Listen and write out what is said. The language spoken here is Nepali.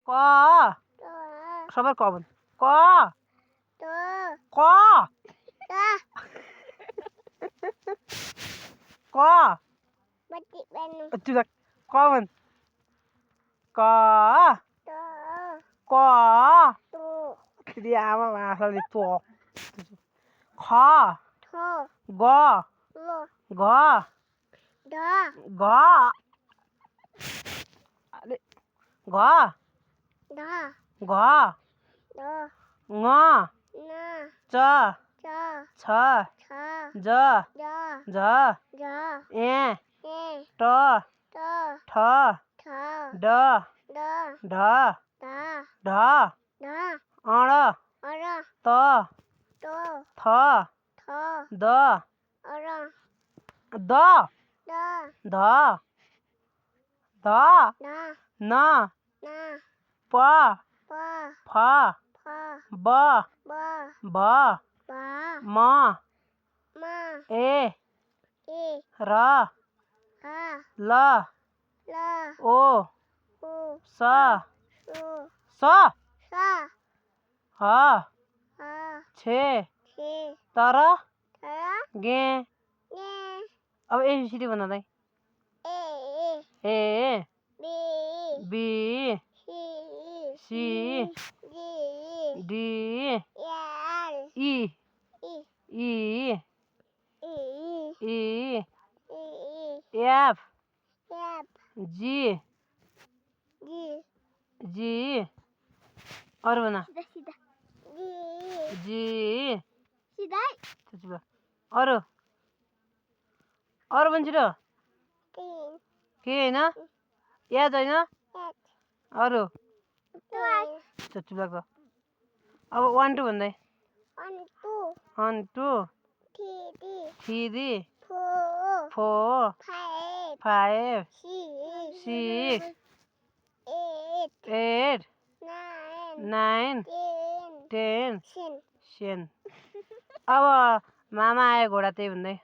क सबै क भन् क क क चुप क भन् क क फेरि आमा भाषाले त ख ग घ घ घ घ ङ च छ ज झ ए ट ठ ड ढ ढ अण त थ द ध ध न प फ ब भ म ए र ल ओ स ह छे तर गे अब एबीसीडी भन त A B C D E F G अरू भन जी अरू अरू भन् छिटो के होइन याद होइन अरू चुप लाग अब 1 2 भन्दै 1 2 3 4 5 6 8 9 10 10 अब मामा आयो घोडा त्यही भन्दै